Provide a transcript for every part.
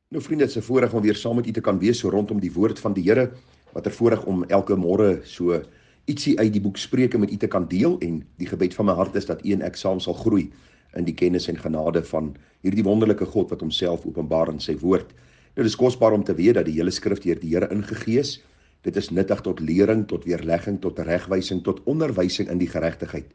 Nou vriende, dit is 'n voorreg om weer saam met u te kan wees so rondom die woord van die Here. Wat 'n voorreg om elke môre so ietsie uit die boek Spreuke met u te kan deel, en die gebed van my hart is dat u en ek saam sal groei in die kennis en genade van hierdie wonderlike God wat homself openbaar in sy woord. Nou dis kosbaar om te weet dat die hele skrif deur die Here ingegee is. Dit is nuttig tot lering, tot weerlegging, tot regwysing, tot onderwysing in die geregtigheid,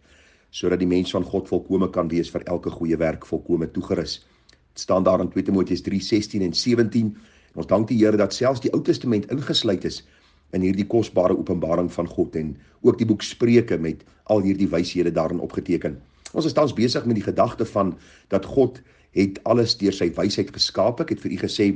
sodat die mens van God volkome kan wees vir elke goeie werk volkome toegerus. Het staan daar in 2 Timoteus 3:16 en 17. En ons dank die Here dat selfs die Ou Testament ingesluit is in hierdie kosbare openbaring van God, en ook die boek Spreuke met al hierdie wyshede daarin opgeteken. Ons is tans besig met die gedagte van dat God het alles deur sy wysheid geskaap. Ek het vir u gesê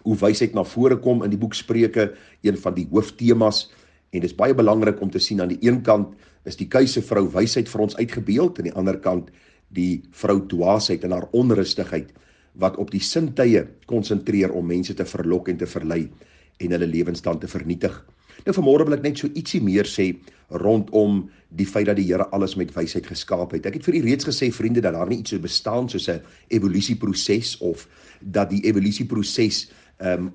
hoe wysheid na vore kom in die boek Spreuke, een van die hooftemas, en dit is baie belangrik om te sien, aan die een kant is die kuisevrou wysheid vir ons uitgebeeld, aan die ander kant die vrou dwaasheid en haar onrustigheid, wat op die sintuie konsentreer om mense te verlok en te verlei en hulle lewensstand te vernietig. Nou vanmôre wil ek net so ietsie meer sê rondom die feit dat die Here alles met wysheid geskaap het. Ek het vir u reeds gesê, vriende, dat daar nie iets so bestaan soos 'n evolusieproses, of dat die evolusieproses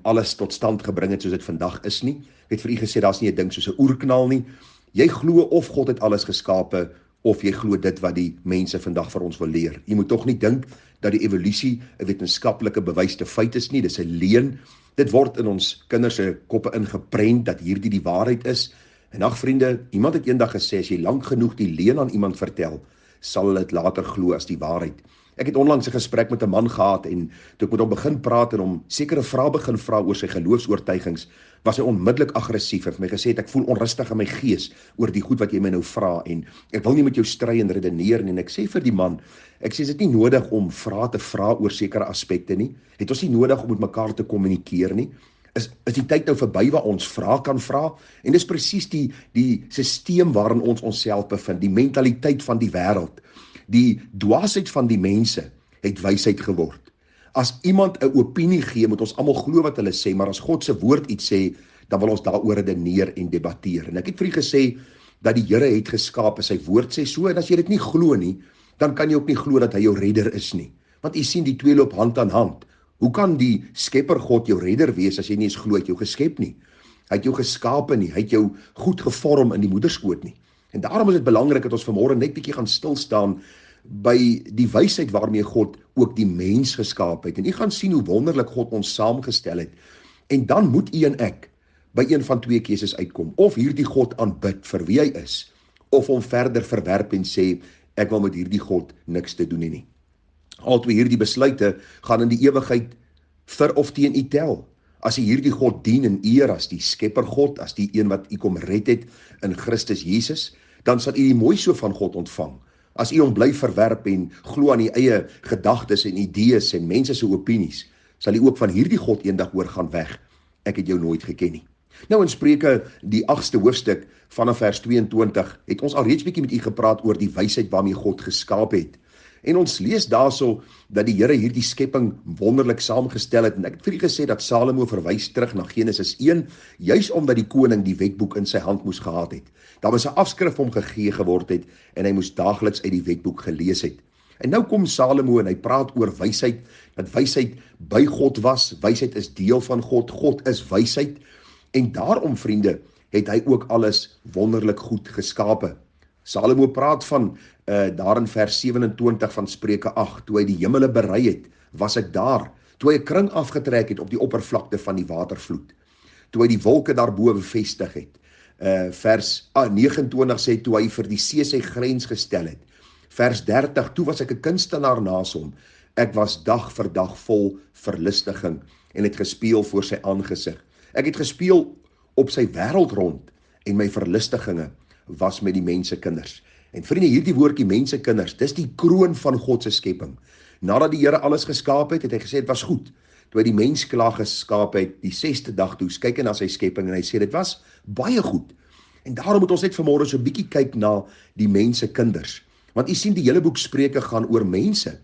alles tot stand gebring het soos dit vandag is nie. Ek het vir u gesê, daar's nie 'n ding soos 'n oerknal nie. Jy glo of God het alles geskape, of jy glo dit wat die mense vandag vir ons wil leer. Jy moet tog nie dink dat die evolusie 'n wetenskaplike bewyste feit is nie. Dis 'n leuen. Dit word in ons kinders se koppe ingeprent dat hierdie die waarheid is. En ag vriende, iemand het eendag gesê, as jy lank genoeg die leuen aan iemand vertel, sal hulle dit later glo as die waarheid. Ek het onlangs 'n gesprek met 'n man gehad, en toe ek met hom begin praat en hom sekere vrae begin vra oor sy geloofsoortuigings, was hy onmiddellik aggressief en vir my gesê het, ek voel onrustig in my gees oor die goed wat jy my nou vra, en ek wil nie met jou stry en redeneer nie. En ek sê vir die man, ek sê, is dit nie nodig om vrae te vra oor sekere aspekte nie? Het ons nie nodig om met mekaar te kommunikeer nie? Is die tyd nou verby waar ons vrae kan vra? En dis presies die sisteem waarin ons onsself bevind, die mentaliteit van die wêreld. Die dwaasheid van die mense het wysheid geword. As iemand 'n opinie gee, moet ons almal glo wat hulle sê, maar as God se woord iets sê, dan wil ons daaroor redeneer en debatteer. En ek het vir u gesê dat die Here het geskaap, sy woord sê so, en as jy dit nie glo nie, dan kan jy ook nie glo dat hy jou redder is nie. Want u sien, die twee loop hand aan hand. Hoe kan die Skepper God jou redder wees as jy nie eens glo hy het jou geskep nie? Hy het jou geskape nie, hy het jou goed gevorm in die moederskoot nie. En daarom is dit belangrik dat ons vanmôre net bietjie gaan stil staan by die wysheid waarmee God ook die mens geskaap het. En u gaan sien hoe wonderlik God ons saamgestel het. En dan moet u en ek by een van twee keuses uitkom. Of hierdie God aanbid vir wie hy is, of hom verder verwerp en sê, ek wil met hierdie God niks te doen hê nie. Altwee hierdie besluite gaan in die ewigheid vir of teen u tel. As u hierdie God dien en eer as die Skepper God, as die een wat u kom red het in Christus Jesus, dan sal u die mooi so van God ontvang. As u hom bly verwerp en glo aan u eie gedagtes en idees en mense se opinies, sal u ook van hierdie God eendag hoor gaan weg. Ek het jou nooit geken nie. Nou in Spreuke, die 8ste hoofstuk vanaf vers 22, het ons al reeds bietjie met u gepraat oor die wysheid waarmee God geskaap het. En ons lees daarso dat die Here hierdie skepping wonderlik saamgestel het. En ek het vir u gesê dat Salomo verwys terug na Genesis 1, juis omdat die koning die wetboek in sy hand moes gehad het. Daar was 'n afskrif hom gegee geword het, en hy moes daagliks uit die wetboek gelees het. En nou kom Salomo en hy praat oor wysheid, dat wysheid by God was, wysheid is deel van God, God is wysheid, en daarom, vriende, het hy ook alles wonderlik goed geskape. Salomo praat van daar in vers 27 van Spreuke 8, toe hy die hemele berei het, was ek daar, toe hy 'n kring afgetrek het op die oppervlakte van die watervloed, toe hy die wolke daarbo bevestig het. Vers 29 sê, toe hy vir die see sy grens gestel het. Vers 30, toe was ek 'n kunstenaar naas hom, ek was dag vir dag vol verlustiging, en het gespeel voor sy aangesig. Ek het gespeel op sy wêreld rond, en my verlustigings was met die mensekinders. En vriende, hierdie woordjie mensekinders, dis die kroon van God se skepping. Nadat die Here alles geskaap het, het hy gesê dit was goed. Toe hy die mens klaar geskaap het, die 6ste dag toe, kyk hy na sy skepping en hy sê dit was baie goed. En daarom moet ons net vanmôre so 'n bietjie kyk na die mensekinders. Want u sien, die hele boek Spreuke gaan oor mense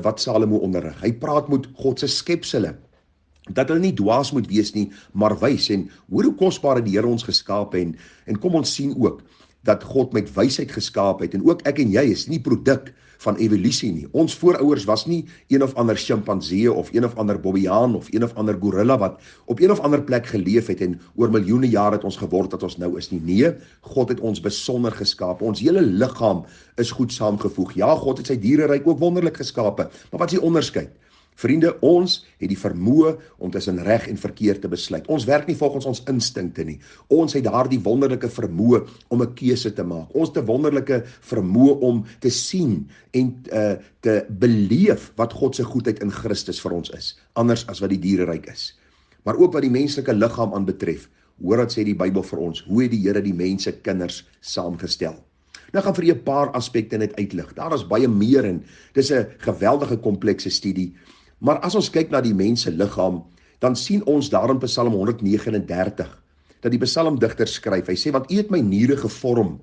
wat Salomo onderrig. Hy praat met God se skepsele, dat hulle nie dwaas moet wees nie, maar wys. En hoor hoe kosbaar het die Here ons geskaap, en kom ons sien ook dat God met wysheid geskaap het, en ook ek en jy is nie produk van evolusie nie. Ons voorouers was nie een of ander chimpansee of een of ander bobbejaan of een of ander gorilla wat op een of ander plek geleef het en oor miljoene jare het ons geword dat ons nou is nie. Nee, God het ons besonder geskaap. Ons hele liggaam is goed saamgevoeg. Ja, God het sy diereryk ook wonderlik geskape, maar wat is die onderskeid? Vriende, ons het die vermoë om tussen reg en verkeerd te besluit. Ons werk nie volgens ons instinkte nie. Ons het daardie wonderlike vermoë om 'n keuse te maak. Ons het 'n wonderlike vermoë om te sien en te beleef wat God se goedheid in Christus vir ons is, anders as wat die diereryk is. Maar ook wat die menslike liggaam aanbetref, hoor wat sê die Bybel vir ons, hoe het die Here die mense kinders saamgestel. Nou gaan vir julle 'n paar aspekte net uitlig. Daar is baie meer en dis 'n geweldige komplekse studie. Maar as ons kyk na die mens se liggaam, dan sien ons daar in Psalm 139, dat die psalmdigter skryf, hy sê, want U het my niere gevorm,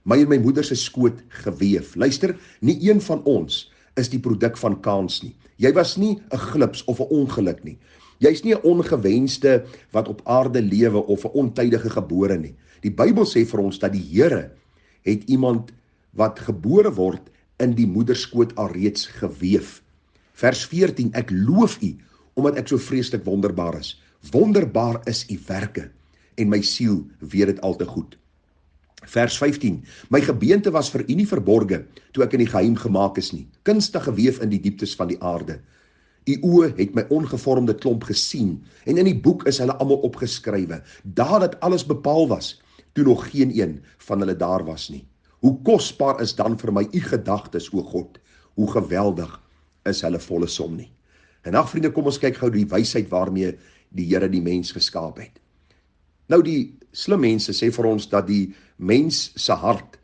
my in my moeder se skoot geweef. Luister, nie een van ons is die produk van kans nie. Jy was nie 'n glips of 'n ongeluk nie. Jy's nie 'n ongewenste wat op aarde lewe of 'n ontydige gebore nie. Die Bybel sê vir ons dat die Here het iemand wat gebore word in die moederskoot alreeds geweef. Vers 14, ek loof U, omdat ek so vreeslik wonderbaar is. Wonderbaar is U werke, en my siel weet dit al te goed. Vers 15, my gebeente was vir U nie verborge, toe ek in die geheim gemaak is nie, kunstig geweef in die dieptes van die aarde. U oë het my ongevormde klomp gesien, en in die boek is hulle almal opgeskrywe, daar dat alles bepaal was, toe nog geen een van hulle daar was nie. Hoe kosbaar is dan vir my U gedagtes, o God, hoe geweldig is hulle volle som nie. En ag vriende, kom ons kyk gou die wysheid waarmee die Here die mens geskaap het. Nou die slim mense sê vir ons dat die mens se hart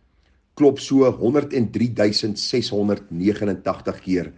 klop so 103.689 keer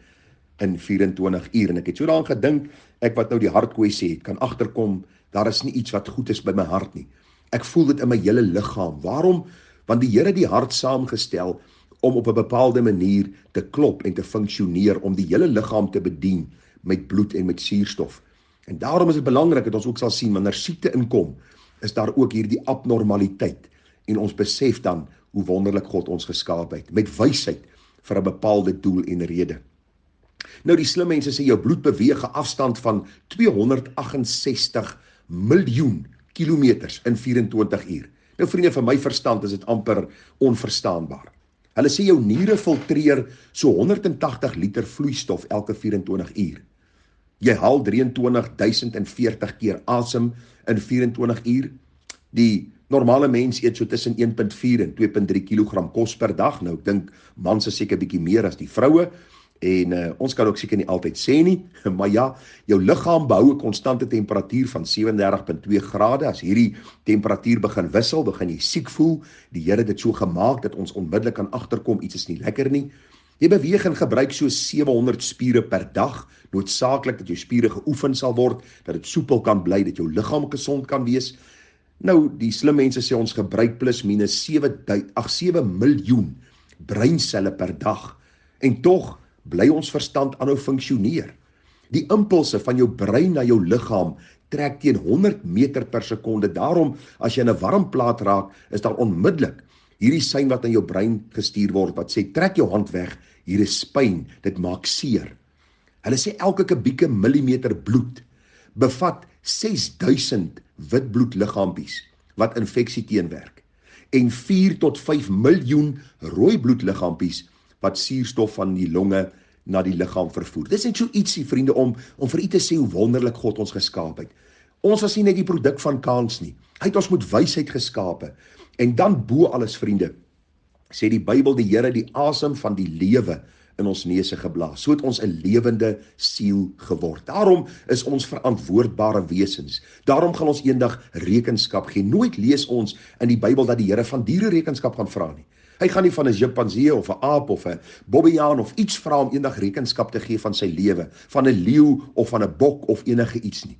in 24 uur. En ek het so daaraan gedink, ek wat nou die hartkwessie het, kan agterkom, daar is nie iets wat goed is by my hart nie. Ek voel dit in my hele liggaam. Waarom? Want die Here het die hart saamgestel om op 'n bepaalde manier te klop en te funksioneer, om die hele liggaam te bedien met bloed en met suurstof. En daarom is dit belangrik dat ons ook sal sien, wanneer siekte inkom, is daar ook hierdie abnormaliteit, en ons besef dan hoe wonderlik God ons geskaap het, met wysheid vir 'n bepaalde doel en rede. Nou die slim mense sê jou bloed beweeg 'n afstand van 268 miljoen kilometers in 24 uur. Nou vriende, vir my verstand is dit amper onverstaanbaar. Hulle sê jou niere filtreer so 180 liter vloeistof elke 24 uur. Jy haal 23.040 keer asem in 24 uur. Die normale mens eet so tussen 1.4 en 2.3 kilogram kos per dag. Nou ek dink mans is seker bietjie meer as die vroue. En ons kan ook seker nie altyd sê nie, maar ja, jou liggaam behou 'n konstante temperatuur van 37.2 grade. As hierdie temperatuur begin wissel, begin jy siek voel. Die Here het dit so gemaak dat ons onmiddellik kan agterkom iets is nie lekker nie. Jy beweeg en gebruik so 700 spiere per dag, noodsaaklik dat jou spiere geoefen sal word, dat dit soepel kan bly, dat jou liggaam gesond kan wees. Nou, die slim mense sê ons gebruik plus minus 7 miljoen breinselle per dag. En tog bly ons verstand aanhou funksioneer. Die impulse van jou brein na jou liggaam trek teen 100 meter per sekonde. Daarom, as jy in 'n warm plaas raak, is daar onmiddellik hierdie sein wat aan jou brein gestuur word, wat sê, trek jou hand weg, hier is pyn, dit maak seer. Hulle sê elke kubieke millimeter bloed bevat 6000 witbloedliggaampies wat infeksie teenwerk, en 4 tot 5 miljoen rooi bloedliggaampies wat suurstof van die longe na die liggaam vervoer. Dis net so ietsie, vriende, om vir u te sê hoe wonderlik God ons geskaap het. Ons was nie net die produk van kans nie. Hy het ons met wysheid geskape. En dan bo alles, vriende, sê die Bybel, die Here die asem van die lewe in ons neuse geblaas. So het ons 'n lewende siel geword. Daarom is ons verantwoordbare wesens. Daarom gaan ons eendag rekenskap gee. Nooit lees ons in die Bybel dat die Here van diere rekenskap gaan vra nie. Hy gaan nie van 'n chimpansee of 'n aap of 'n bobbejaan of iets vra om eendag rekenskap te gee van sy lewe, van 'n leeu of van 'n bok of enige iets nie.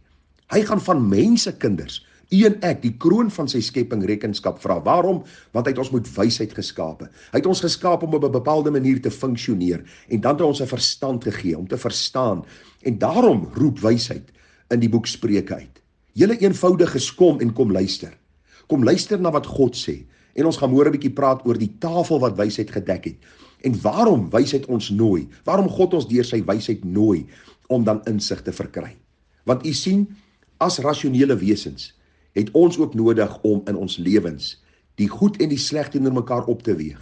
Hy gaan van mense kinders, u en ek, die kroon van sy skepping, rekenskap vra. Waarom? Want hy het ons met wysheid geskape. Hy het ons geskaap om op 'n bepaalde manier te funksioneer, en dan het hy ons 'n verstand gegee om te verstaan. En daarom roep wysheid in die boek Spreuke uit. Julle eenvoudiges, kom en kom luister. Kom luister na wat God sê. En ons gaan môre 'n bietjie praat oor die tafel wat wysheid gedek het. En waarom wysheid ons nooi? Waarom God ons deur sy wysheid nooi om dan insig te verkry? Want u sien, as rasionele wesens het ons ook nodig om in ons lewens die goed en die sleg teenoor mekaar op te weeg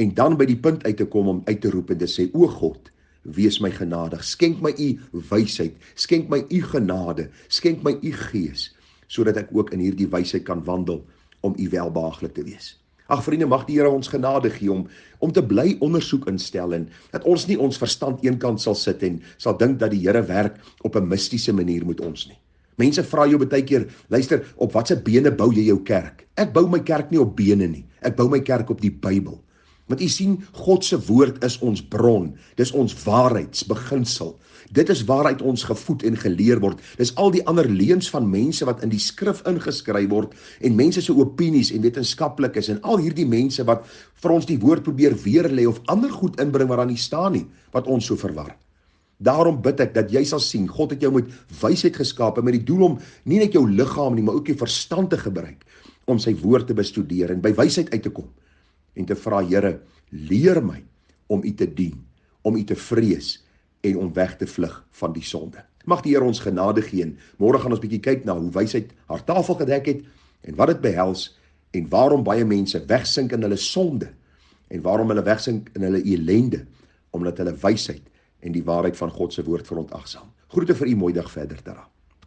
en dan by die punt uit te kom om uit te roep en te sê, o God, wees my genadig, skenk my u wysheid, skenk my u genade, skenk my u gees, sodat ek ook in hierdie wysheid kan wandel om u welbehaaglik te wees. Ag vriende, mag die Here ons genade gee om te bly ondersoek instel en dat ons nie ons verstand eenkant sal sit en sal dink dat die Here werk op 'n mistiese manier met ons nie. Mense vra jou baie keer, luister, op watse bene bou jy jou kerk? Ek bou my kerk nie op bene nie. Ek bou my kerk op die Bybel. Want u sien, God se woord is ons bron. Dis ons waarheidsbeginsel. Dit is waaruit ons gevoed en geleer word. Dis al die ander leuns van mense wat in die skrif ingeskryf word en mense se opinies en wetenskaplikes en al hierdie mense wat vir ons die woord probeer weerlê of ander goed inbring wat daar nie staan nie, wat ons so verwar. Daarom bid ek dat jy sal sien, God het jou met wysheid geskape met die doel om nie net jou liggaam nie, maar ook jou verstand te gebruik om sy woord te bestudeer en by wysheid uit te kom en te vra, Here, leer my om u te dien, om u te vrees en om weg te vlug van die sonde. Mag die Here ons genade gee en môre gaan ons bietjie kyk na hoe wysheid haar tafel gedek het en wat dit behels en waarom baie mense wegsink in hulle sonde en waarom hulle wegsink in hulle ellende omdat hulle wysheid en die waarheid van God se woord verontagsaam. Groete vir u, mooi dag verder daarna.